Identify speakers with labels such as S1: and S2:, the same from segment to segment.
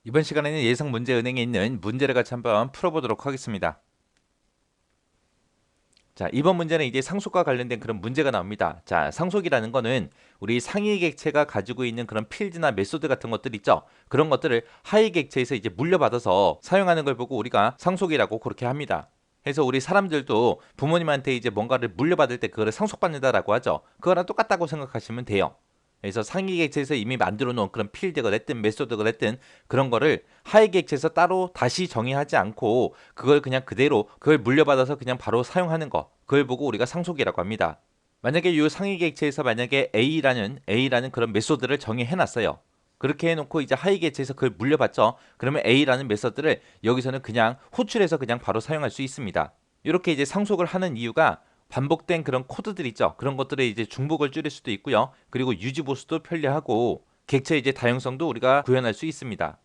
S1: 이번 시간에는 예상 문제 은행에 있는 문제를 같이 한번 풀어보도록 하겠습니다. 자, 이번 문제는 이제 상속과 관련된 그런 문제가 나옵니다. 자, 상속이라는 거는 우리 상위 객체가 가지고 있는 그런 필드나 메소드 같은 것들 있죠. 그런 것들을 하위 객체에서 이제 물려받아서 사용하는 걸 보고 우리가 상속이라고 그렇게 합니다. 그래서 우리 사람들도 부모님한테 이제 뭔가를 물려받을 때 그거를 상속받는다라고 하죠. 그거랑 똑같다고 생각하시면 돼요. 그래서 상위 객체에서 이미 만들어 놓은 그런 필드가 됐든 메소드가 됐든 그런 거를 하위 객체에서 따로 다시 정의하지 않고 그걸 그냥 그대로 그걸 물려받아서 그냥 바로 사용하는 거, 그걸 보고 우리가 상속이라고 합니다. 만약에 이 상위 객체에서 만약에 A라는 그런 메소드를 정의해 놨어요. 그렇게 해놓고 이제 하위 객체에서 그걸 물려받죠. 그러면 A라는 메소드를 여기서는 그냥 호출해서 그냥 바로 사용할 수 있습니다. 이렇게 이제 상속을 하는 이유가 반복된 그런 코드들 있죠. 그런 것들의 이제 중복을 줄일 수도 있고요. 그리고 유지 보수도 편리하고 객체 이제 다양성도 우리가 구현할 수 있습니다.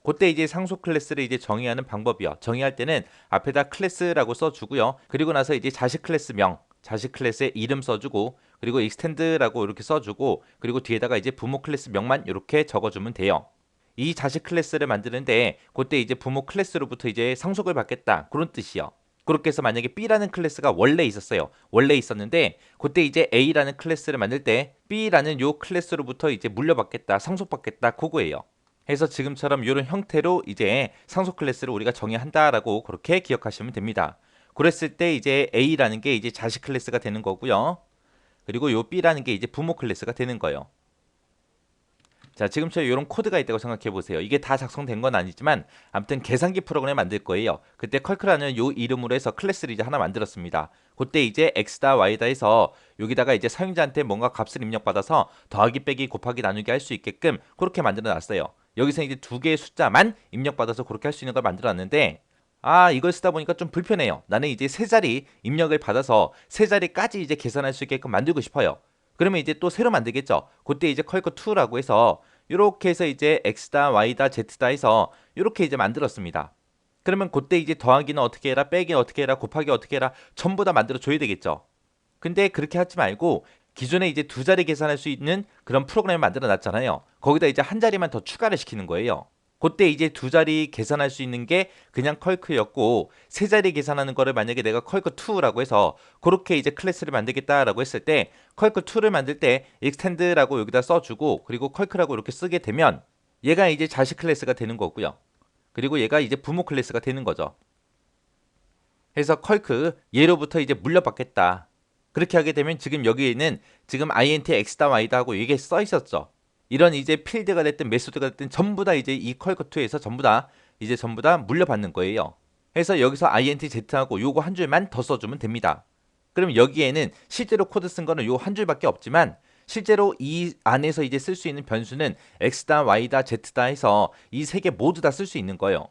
S1: 그때 이제 상속 클래스를 이제 정의하는 방법이요. 정의할 때는 앞에다 클래스라고 써주고요. 그리고 나서 이제 자식 클래스명, 자식 클래스의 이름 써주고, 그리고 익스텐드라고 이렇게 써주고, 그리고 뒤에다가 이제 부모 클래스명만 이렇게 적어주면 돼요. 이 자식 클래스를 만드는데 그때 이제 부모 클래스로부터 이제 상속을 받겠다 그런 뜻이요. 그렇게 해서 만약에 B라는 클래스가 원래 있었어요. 원래 있었는데 그때 이제 A라는 클래스를 만들 때 B라는 요 클래스로부터 이제 물려받겠다, 상속받겠다 그거예요. 해서 지금처럼 이런 형태로 이제 상속 클래스를 우리가 정의한다라고 그렇게 기억하시면 됩니다. 그랬을 때 이제 A라는 게 이제 자식 클래스가 되는 거고요. 그리고 요 B라는 게 이제 부모 클래스가 되는 거예요. 자, 지금처럼 이런 코드가 있다고 생각해 보세요. 이게 다 작성된 건 아니지만 아무튼 계산기 프로그램 만들 거예요. 그때 컬크라는 요 이름으로 해서 클래스를 이제 하나 만들었습니다. 그때 이제 x다 y다 해서 여기다가 이제 사용자한테 뭔가 값을 입력받아서 더하기 빼기 곱하기 나누기 할 수 있게끔 그렇게 만들어 놨어요. 여기서 이제 두 개의 숫자만 입력받아서 그렇게 할 수 있는 걸 만들어 놨는데 이걸 쓰다 보니까 좀 불편해요. 나는 이제 세 자리 입력을 받아서 세 자리까지 이제 계산할 수 있게끔 만들고 싶어요. 그러면 이제 또 새로 만들겠죠. 그때 이제 컬커2라고 해서 이렇게 해서 이제 x다 y다 z다 해서 이렇게 이제 만들었습니다. 그러면 그때 이제 더하기는 어떻게 해라, 빼기는 어떻게 해라, 곱하기 어떻게 해라 전부 다 만들어 줘야 되겠죠. 근데 그렇게 하지 말고 기존에 이제 두 자리 계산할 수 있는 그런 프로그램을 만들어 놨잖아요. 거기다 이제 한 자리만 더 추가를 시키는 거예요. 그때 이제 두 자리 계산할 수 있는 게 그냥 컬크였고 세 자리 계산하는 거를 만약에 내가 컬크2라고 해서 그렇게 이제 클래스를 만들겠다라고 했을 때 컬크2를 만들 때 extend라고 여기다 써주고 그리고 컬크라고 이렇게 쓰게 되면 얘가 이제 자식 클래스가 되는 거고요. 그리고 얘가 이제 부모 클래스가 되는 거죠. 해서 컬크 얘로부터 이제 물려받겠다. 그렇게 하게 되면 지금 여기에는 지금 int x다 y다 하고 이게 써 있었죠. 이런 이제 필드가 됐든 메소드가 됐든 전부 다 이제 이 컬커2에서 전부 다 물려받는 거예요. 그래서 여기서 int z하고 요거 한 줄만 더 써주면 됩니다. 그럼 여기에는 실제로 코드 쓴 거는 요 한 줄밖에 없지만 실제로 이 안에서 이제 쓸 수 있는 변수는 x다 y다 z다 해서 이 세 개 모두 다 쓸 수 있는 거예요.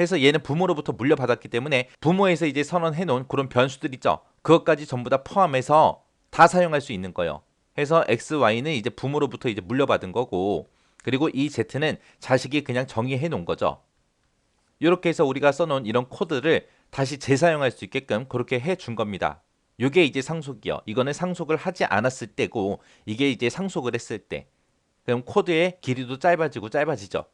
S1: 해서 얘는 부모로부터 물려받았기 때문에 부모에서 이제 선언해 놓은 그런 변수들 있죠. 그것까지 전부 다 포함해서 다 사용할 수 있는 거예요. 해서 x, y는 이제 부모로부터 이제 물려받은 거고 그리고 이 z는 자식이 그냥 정의해 놓은 거죠. 이렇게 해서 우리가 써놓은 이런 코드를 다시 재사용할 수 있게끔 그렇게 해 준 겁니다. 이게 이제 상속이요. 이거는 상속을 하지 않았을 때고 이게 이제 상속을 했을 때. 그럼 코드의 길이도 짧아지고 짧아지죠.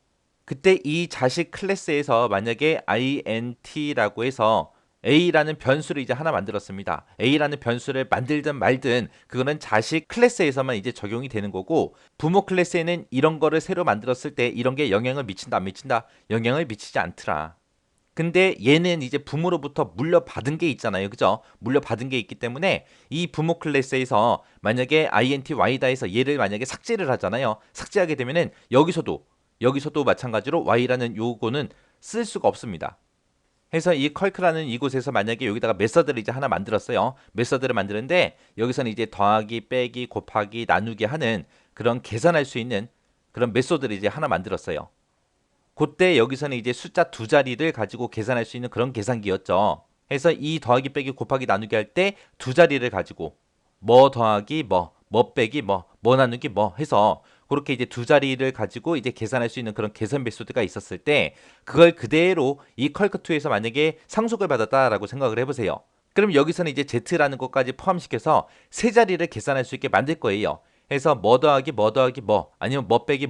S1: 그때 이 자식 클래스에서 만약에 int라고 해서 a라는 변수를 이제 하나 만들었습니다. a라는 변수를 만들든 말든 그거는 자식 클래스에서만 이제 적용이 되는 거고 부모 클래스에는 이런 거를 새로 만들었을 때 이런 게 영향을 미친다 안 미친다? 영향을 미치지 않더라. 근데 얘는 이제 부모로부터 물려받은 게 있잖아요. 그죠? 물려받은 게 있기 때문에 이 부모 클래스에서 만약에 int y다 해서 얘를 만약에 삭제를 하잖아요. 삭제하게 되면은 여기서도 마찬가지로 y라는 요거는 쓸 수가 없습니다. 해서 이 컬크라는 이곳에서 만약에 여기다가 메서드를 이제 하나 만들었어요. 메서드를 만드는데 여기서는 이제 더하기, 빼기, 곱하기, 나누기 하는 그런 계산할 수 있는 그런 메소드를 이제 하나 만들었어요. 그때 여기서는 이제 숫자 두 자리를 가지고 계산할 수 있는 그런 계산기였죠. 해서 이 더하기 빼기 곱하기 나누기 할 때 두 자리를 가지고 뭐 더하기 뭐 빼기 뭐 나누기 뭐 해서 그렇게 이제 두 자리를 가지고 이제 계산할 수 있는 그런 계산 메소드가 있었을 때 그걸 그대로 이 컬크2에서 만약에 상속을 받았다라고 생각을 해보세요. 그럼 여기서는 이제 z라는 것까지 포함시켜서 세 자리를 계산할 수 있게 만들 거예요. 해서 뭐 더하기 뭐 더하기 뭐 아니면 뭐 빼기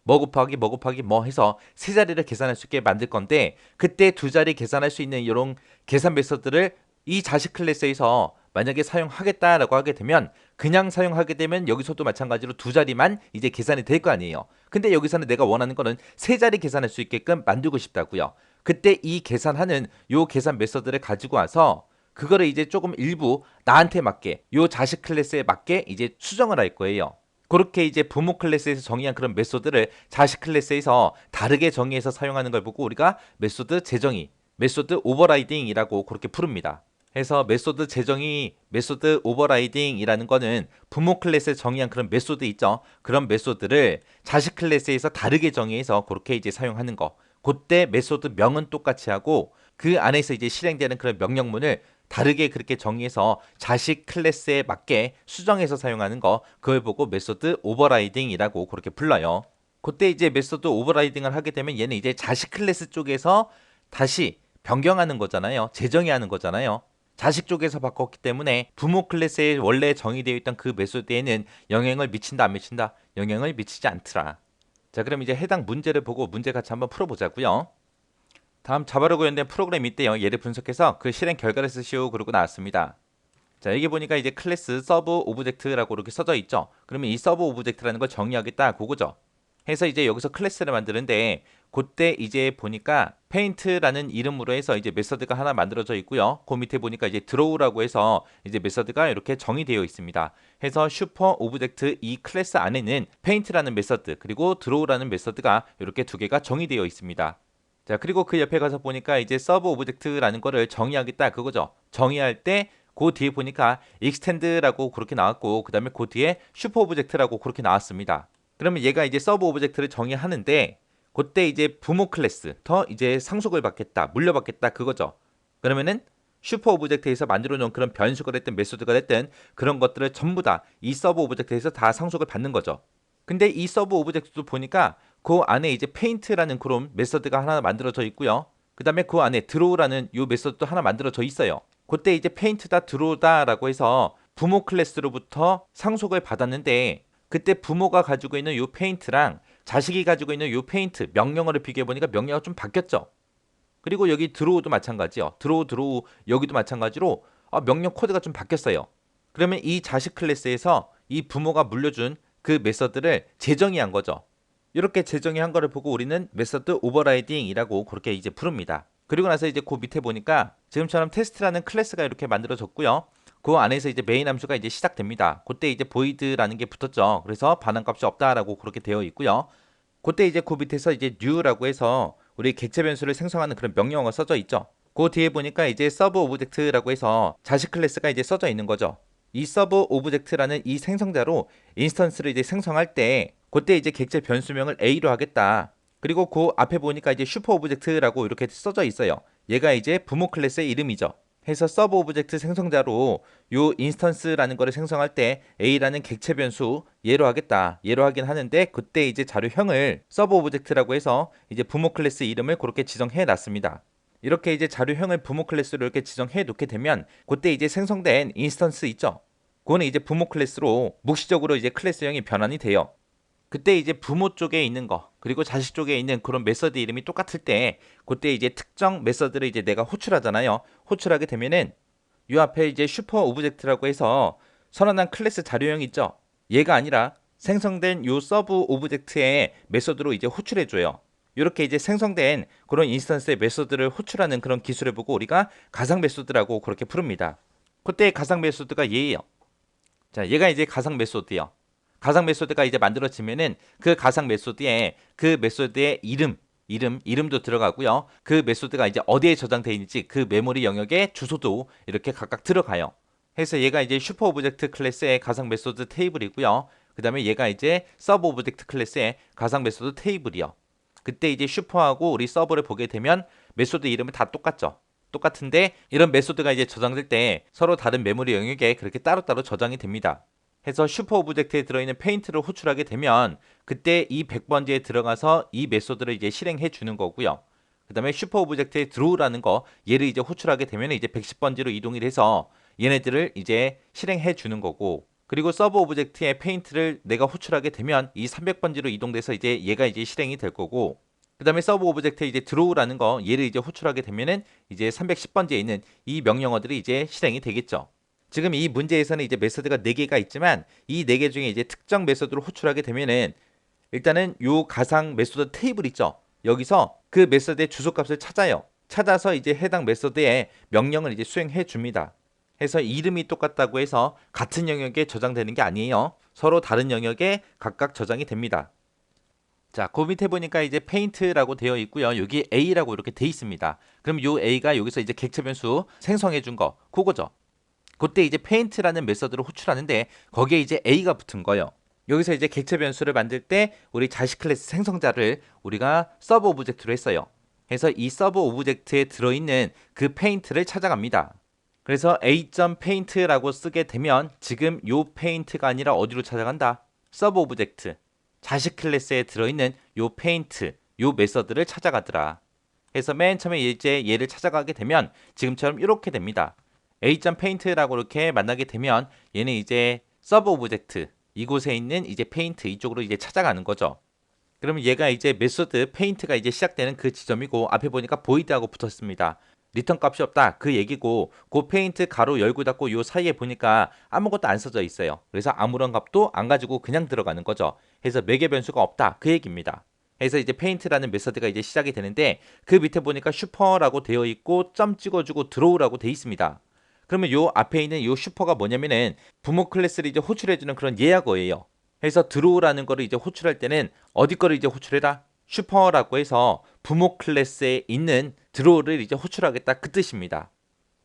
S1: 뭐 곱하기 뭐 해서 세 자리를 계산할 수 있게 만들 건데, 그때 두 자리 계산할 수 있는 이런 계산 메소드를 이 자식 클래스에서 만약에 사용하겠다라고 하게 되면, 그냥 사용하게 되면 여기서도 마찬가지로 두 자리만 이제 계산이 될 거 아니에요. 근데 여기서는 내가 원하는 거는 세 자리 계산할 수 있게끔 만들고 싶다고요. 그때 이 계산하는 요 계산 메소드를 가지고 와서 그거를 이제 조금 일부 나한테 맞게, 요 자식 클래스에 맞게 이제 수정을 할 거예요. 그렇게 이제 부모 클래스에서 정의한 그런 메소드를 자식 클래스에서 다르게 정의해서 사용하는 걸 보고 우리가 메소드 재정의, 메소드 오버라이딩이라고 그렇게 부릅니다. 해서 메소드 재정의, 메소드 오버라이딩이라는 거는 부모 클래스에 정의한 그런 메소드 있죠. 그런 메소드를 자식 클래스에서 다르게 정의해서 그렇게 이제 사용하는 거. 그때 메소드 명은 똑같이 하고 그 안에서 이제 실행되는 그런 명령문을 다르게 그렇게 정의해서 자식 클래스에 맞게 수정해서 사용하는 거, 그걸 보고 메소드 오버라이딩이라고 그렇게 불러요. 그때 이제 메소드 오버라이딩을 하게 되면 얘는 이제 자식 클래스 쪽에서 다시 변경하는 거잖아요. 재정의하는 거잖아요. 자식 쪽에서 바꿨기 때문에 부모 클래스에 원래 정의되어 있던 그 메소드에는 영향을 미친다 안 미친다? 영향을 미치지 않더라. 자, 그럼 이제 해당 문제를 보고 문제 같이 한번 풀어보자고요. 다음 자바로 구현된 프로그램이 있대요. 얘를 분석해서 그 실행 결과를 쓰시오 그러고 나왔습니다. 자, 여기 보니까 이제 클래스 서브 오브젝트라고 이렇게 써져 있죠. 그러면 이 서브 오브젝트라는 걸 정의하겠다 그거죠. 해서 이제 여기서 클래스를 만드는데, 그때 이제 보니까 페인트라는 이름으로 해서 이제 메서드가 하나 만들어져 있고요. 그 밑에 보니까 이제 드로우라고 해서 이제 메서드가 이렇게 정의되어 있습니다. 해서 슈퍼 오브젝트 이 클래스 안에는 페인트라는 메서드 그리고 드로우라는 메서드가 이렇게 두 개가 정의되어 있습니다. 자, 그리고 그 옆에 가서 보니까 이제 서브 오브젝트라는 거를 정의하겠다 그거죠. 정의할 때 그 뒤에 보니까 extend라고 그렇게 나왔고, 그 다음에 그 뒤에 슈퍼 오브젝트라고 그렇게 나왔습니다. 그러면 얘가 이제 서브 오브젝트를 정의하는데, 그때 이제 부모 클래스 더 이제 상속을 받겠다, 물려받겠다 그거죠. 그러면은 슈퍼 오브젝트에서 만들어 놓은 그런 변수가 됐든 메소드가 됐든 그런 것들을 전부 다 이 서브 오브젝트에서 다 상속을 받는 거죠. 근데 이 서브 오브젝트도 보니까 그 안에 이제 페인트라는 그런 메소드가 하나 만들어져 있고요. 그 다음에 그 안에 드로우라는 요 메소드도 하나 만들어져 있어요. 그때 이제 페인트다 드로우다라고 해서 부모 클래스로부터 상속을 받았는데, 그때 부모가 가지고 있는 요 페인트랑 자식이 가지고 있는 요 페인트 명령어를 비교해 보니까 명령어가 좀 바뀌었죠. 그리고 여기 드로우도 마찬가지요. 드로우 여기도 마찬가지로 명령 코드가 좀 바뀌었어요. 그러면 이 자식 클래스에서 이 부모가 물려준 그 메서드를 재정의한 거죠. 이렇게 재정의한 거를 보고 우리는 메서드 오버라이딩이라고 그렇게 이제 부릅니다. 그리고 나서 이제 그 밑에 보니까 지금처럼 테스트라는 클래스가 이렇게 만들어졌고요. 그 안에서 이제 메인 함수가 이제 시작됩니다. 그때 이제 void라는 게 붙었죠. 그래서 반환값이 없다라고 그렇게 되어 있고요. 그때 이제 그 밑에서 이제 new라고 해서 우리 객체 변수를 생성하는 그런 명령어가 써져 있죠. 그 뒤에 보니까 이제 서브 오브젝트라고 해서 자식 클래스가 이제 써져 있는 거죠. 이 서브 오브젝트라는 이 생성자로 인스턴스를 이제 생성할 때 그때 이제 객체 변수명을 A로 하겠다. 그리고 그 앞에 보니까 이제 슈퍼 오브젝트라고 이렇게 써져 있어요. 얘가 이제 부모 클래스의 이름이죠. 해서 서브 오브젝트 생성자로 요 인스턴스라는 거를 생성할 때 A라는 객체 변수 얘로 하겠다. 얘로 하긴 하는데, 그때 이제 자료형을 서브 오브젝트라고 해서 이제 부모 클래스 이름을 그렇게 지정해 놨습니다. 이렇게 이제 자료형을 부모 클래스로 이렇게 지정해 놓게 되면 그때 이제 생성된 인스턴스 있죠. 그거는 이제 부모 클래스로 묵시적으로 이제 클래스형이 변환이 돼요. 그때 이제 부모 쪽에 있는 거 그리고 자식 쪽에 있는 그런 메서드 이름이 똑같을 때 그때 이제 특정 메서드를 이제 내가 호출하잖아요. 호출하게 되면은 이 앞에 이제 슈퍼 오브젝트라고 해서 선언한 클래스 자료형 있죠. 얘가 아니라 생성된 요 서브 오브젝트의 메서드로 이제 호출해 줘요. 이렇게 이제 생성된 그런 인스턴스의 메서드를 호출하는 그런 기술을 보고 우리가 가상 메소드라고 그렇게 부릅니다. 그때 가상 메소드가 얘예요. 자, 얘가 이제 가상 메소드예요. 가상 메소드가 이제 만들어지면은 그 가상 메소드에 그 메소드의 이름도 들어가고요. 그 메소드가 이제 어디에 저장되어 있는지 그 메모리 영역의 주소도 이렇게 각각 들어가요. 해서 얘가 이제 슈퍼 오브젝트 클래스의 가상 메소드 테이블이고요. 그 다음에 얘가 이제 서브 오브젝트 클래스의 가상 메소드 테이블이요. 그때 이제 슈퍼하고 우리 서브를 보게 되면 메소드 이름은 다 똑같죠. 똑같은데 이런 메소드가 이제 저장될 때 서로 다른 메모리 영역에 그렇게 따로따로 저장이 됩니다. 해서 슈퍼 오브젝트에 들어있는 페인트를 호출하게 되면 그때 이 100번지에 들어가서 이 메소드를 이제 실행해 주는 거고요. 그 다음에 슈퍼 오브젝트에 드로우라는 거 얘를 이제 호출하게 되면 이제 110번지로 이동을 해서 얘네들을 이제 실행해 주는 거고, 그리고 서브 오브젝트에 페인트를 내가 호출하게 되면 이 300번지로 이동돼서 이제 얘가 이제 실행이 될 거고, 그 다음에 서브 오브젝트에 이제 드로우라는 거 얘를 이제 호출하게 되면은 이제 310번지에 있는 이 명령어들이 이제 실행이 되겠죠. 지금 이 문제에서는 이제 메서드가 4개가 있지만 이 4개 중에 이제 특정 메서드를 호출하게 되면은 일단은 요 가상 메소드 테이블 있죠. 여기서 그 메소드의 주소값을 찾아요. 찾아서 이제 해당 메소드에 명령을 이제 수행해 줍니다. 해서 이름이 똑같다고 해서 같은 영역에 저장되는 게 아니에요. 서로 다른 영역에 각각 저장이 됩니다. 자, 그 밑에 보니까 이제 페인트라고 되어 있고요. 여기 A라고 이렇게 돼 있습니다. 그럼 요 A가 여기서 이제 객체 변수 생성해 준 거, 그거죠. 그때 이제 페인트라는 메서드를 호출하는데 거기에 이제 A가 붙은 거예요. 여기서 이제 객체 변수를 만들 때 우리 자식 클래스 생성자를 우리가 서브 오브젝트로 했어요. 그래서 이 서브 오브젝트에 들어있는 그 페인트를 찾아갑니다. 그래서 a.paint라고 쓰게 되면 지금 요 페인트가 아니라 어디로 찾아간다? 서브 오브젝트 자식 클래스에 들어있는 요 페인트 요 메서드를 찾아가더라. 그래서 맨 처음에 이제 얘를 찾아가게 되면 지금처럼 이렇게 됩니다. a.paint라고 이렇게 만나게 되면 얘는 이제 서브 오브젝트 이곳에 있는 이제 페인트 이쪽으로 이제 찾아가는 거죠. 그러면 얘가 이제 메소드 페인트가 이제 시작되는 그 지점이고 앞에 보니까 보이드하고 붙었습니다. 리턴 값이 없다 그 얘기고 그 페인트 가로 열고 닫고 요 사이에 보니까 아무것도 안 써져 있어요. 그래서 아무런 값도 안 가지고 그냥 들어가는 거죠. 그래서 매개 변수가 없다 그 얘기입니다. 그래서 이제 페인트라는 메서드가 이제 시작이 되는데 그 밑에 보니까 슈퍼라고 되어 있고 점 찍어주고 드로우라고 되어 있습니다. 그러면 요 앞에 있는 요 슈퍼가 뭐냐면은 부모 클래스를 이제 호출해주는 그런 예약어예요. 그래서 드로우라는 거를 이제 호출할 때는 어디 거를 이제 호출해라? 슈퍼라고 해서 부모 클래스에 있는 드로우를 이제 호출하겠다 그 뜻입니다.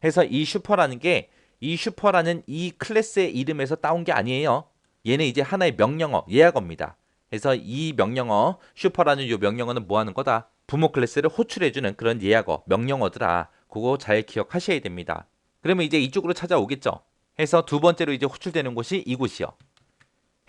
S1: 그래서 이 슈퍼라는 게 이 슈퍼라는 이 클래스의 이름에서 따온 게 아니에요. 얘는 이제 하나의 명령어, 예약어입니다. 그래서 이 명령어, 슈퍼라는 이 명령어는 뭐 하는 거다? 부모 클래스를 호출해주는 그런 예약어, 명령어더라. 그거 잘 기억하셔야 됩니다. 그러면 이제 이쪽으로 찾아오겠죠. 해서 두 번째로 이제 호출되는 곳이 이곳이요.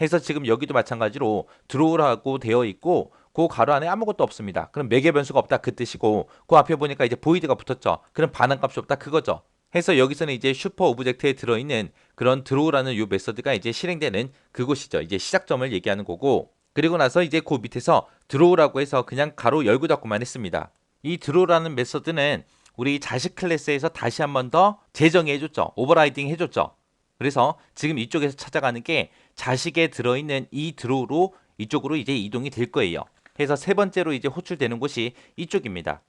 S1: 해서 지금 여기도 마찬가지로 드로우라고 되어 있고 그 가로 안에 아무것도 없습니다. 그럼 매개 변수가 없다 그 뜻이고 그 앞에 보니까 이제 보이드가 붙었죠. 그럼 반환값이 없다 그거죠. 해서 여기서는 이제 슈퍼 오브젝트에 들어있는 그런 드로우라는 요 메서드가 이제 실행되는 그곳이죠. 이제 시작점을 얘기하는 거고 그리고 나서 이제 그 밑에서 드로우라고 해서 그냥 가로 열고 닫고만 했습니다. 이 드로우라는 메서드는 우리 자식 클래스에서 다시 한 번 더 재정해 줬죠. 오버라이딩 해줬죠. 그래서 지금 이쪽에서 찾아가는 게 자식에 들어있는 이 드로우로 이쪽으로 이제 이동이 될 거예요. 그래서 세 번째로 이제 호출되는 곳이 이쪽입니다.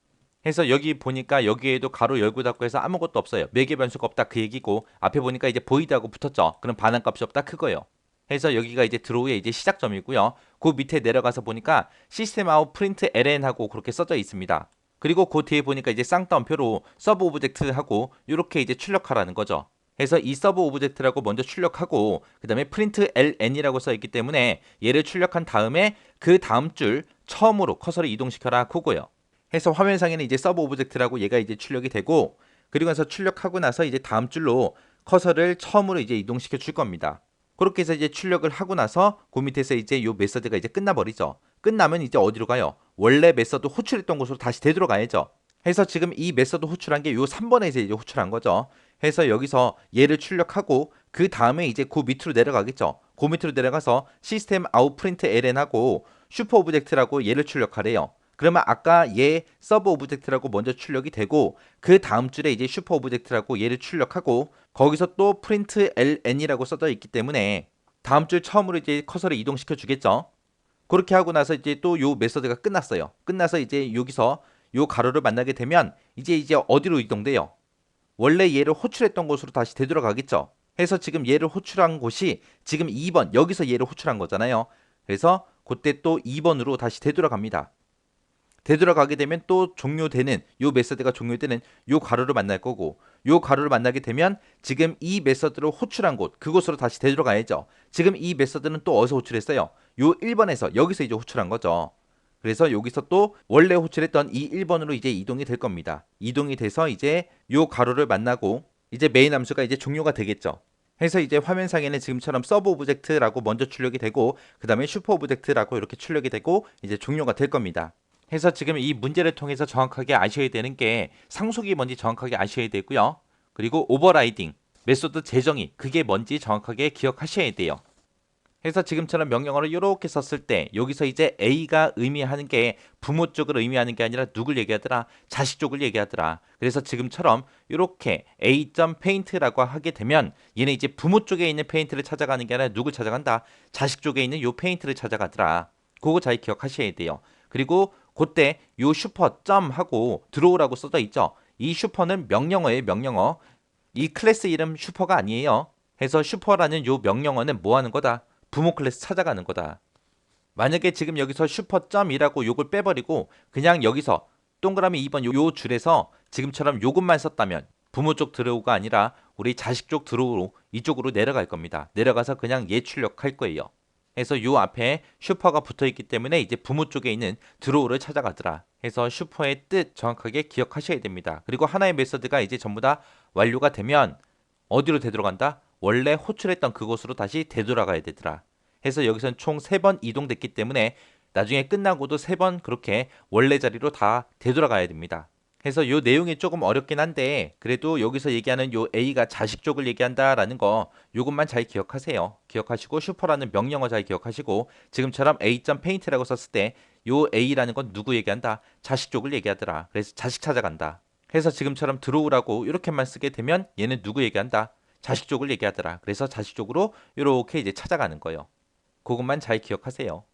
S1: 그래서 여기 보니까 여기에도 가로 열고 닫고 해서 아무것도 없어요. 매개 변수가 없다 그 얘기고 앞에 보니까 이제 보이드하고 붙었죠. 그럼 반환값이 없다 그거예요. 그래서 여기가 이제 드로우의 이제 시작점이고요. 그 밑에 내려가서 보니까 시스템 아웃 프린트 ln하고 그렇게 써져 있습니다. 그리고 그 뒤에 보니까 이제 쌍따옴표로 서브 오브젝트하고 이렇게 이제 출력하라는 거죠. 그래서 이 서브 오브젝트라고 먼저 출력하고 그 다음에 프린트 ln이라고 써 있기 때문에 얘를 출력한 다음에 그 다음 줄 처음으로 커서를 이동시켜라 그거예요. 해서 화면상에는 이제 서브 오브젝트라고 얘가 이제 출력이 되고 그리고 나서 출력하고 나서 이제 다음 줄로 커서를 처음으로 이제 이동시켜 줄 겁니다. 그렇게 해서 이제 출력을 하고 나서 그 밑에서 이제 요 메서드가 이제 끝나버리죠. 끝나면 이제 어디로 가요? 원래 메서드 호출했던 곳으로 다시 되돌아가야죠. 해서 지금 이 메서드 호출한 게 요 3번에서 이제 호출한 거죠. 해서 여기서 얘를 출력하고 그 다음에 이제 그 밑으로 내려가겠죠. 그 밑으로 내려가서 시스템 아웃 프린트 ln하고 슈퍼 오브젝트라고 얘를 출력하래요. 그러면 아까 얘 서브 오브젝트라고 먼저 출력이 되고 그 다음 줄에 이제 슈퍼 오브젝트라고 얘를 출력하고 거기서 또 프린트 ln이라고 써져 있기 때문에 다음 줄 처음으로 이제 커서를 이동시켜 주겠죠. 그렇게 하고 나서 이제 또 요 메서드가 끝났어요. 끝나서 이제 여기서 요 가로를 만나게 되면 이제 어디로 이동돼요? 원래 얘를 호출했던 곳으로 다시 되돌아가겠죠. 해서 지금 얘를 호출한 곳이 지금 2번 여기서 얘를 호출한 거잖아요. 그래서 그때 또 2번으로 다시 되돌아갑니다. 되돌아가게 되면 또 종료되는 요 메서드가 종료되는 요 가로를 만날 거고 요 가로를 만나게 되면 지금 이 메서드로 호출한 곳 그곳으로 다시 되돌아가야죠. 지금 이 메서드는 또 어디서 호출했어요? 요 1번에서 여기서 이제 호출한 거죠. 그래서 여기서 또 원래 호출했던 이 1번으로 이제 이동이 될 겁니다. 이동이 돼서 이제 요 가로를 만나고 이제 메인 함수가 이제 종료가 되겠죠. 해서 이제 화면상에는 지금처럼 서브 오브젝트라고 먼저 출력이 되고 그 다음에 슈퍼 오브젝트라고 이렇게 출력이 되고 이제 종료가 될 겁니다. 해서 지금 이 문제를 통해서 정확하게 아셔야 되는 게 상속이 뭔지 정확하게 아셔야 되고요. 그리고 오버라이딩 메소드 재정의 그게 뭔지 정확하게 기억하셔야 돼요. 그래서 지금처럼 명령어를 이렇게 썼을 때 여기서 이제 A가 의미하는 게 부모 쪽을 의미하는 게 아니라 누굴 얘기하더라? 자식 쪽을 얘기하더라. 그래서 지금처럼 이렇게 A.paint라고 하게 되면 얘는 이제 부모 쪽에 있는 페인트를 찾아가는 게 아니라 누굴 찾아간다? 자식 쪽에 있는 요 페인트를 찾아가더라. 그거 잘 기억하셔야 돼요. 그리고 그때 요 슈퍼 점 하고 들어오라고 써져 있죠. 이 슈퍼는 명령어예요, 명령어. 이 클래스 이름 슈퍼가 아니에요. 해서 슈퍼라는 요 명령어는 뭐 하는 거다? 부모 클래스 찾아가는 거다. 만약에 지금 여기서 슈퍼점이라고 요걸 빼버리고 그냥 여기서 동그라미 2번 요 줄에서 지금처럼 요것만 썼다면 부모 쪽 들어오가 아니라 우리 자식 쪽 들어오로 이쪽으로 내려갈 겁니다. 내려가서 그냥 얘 출력할 거예요. 해서 요 앞에 슈퍼가 붙어 있기 때문에 이제 부모 쪽에 있는 드로우를 찾아가더라. 해서 슈퍼의 뜻 정확하게 기억하셔야 됩니다. 그리고 하나의 메서드가 이제 전부 다 완료가 되면 어디로 되돌아간다? 원래 호출했던 그곳으로 다시 되돌아가야 되더라. 해서 여기서는 총 3번 이동됐기 때문에 나중에 끝나고도 3번 그렇게 원래 자리로 다 되돌아가야 됩니다. 해서 요 내용이 조금 어렵긴 한데 그래도 여기서 얘기하는 요 A가 자식 쪽을 얘기한다라는 거 요것만 잘 기억하세요. 기억하시고 슈퍼라는 명령어 잘 기억하시고 지금처럼 A.paint라고 썼을 때 요 A라는 건 누구 얘기한다? 자식 쪽을 얘기하더라. 그래서 자식 찾아간다. 해서 지금처럼 들어오라고 이렇게만 쓰게 되면 얘는 누구 얘기한다? 자식 쪽을 얘기하더라. 그래서 자식 쪽으로 이렇게 이제 찾아가는 거예요. 그것만 잘 기억하세요.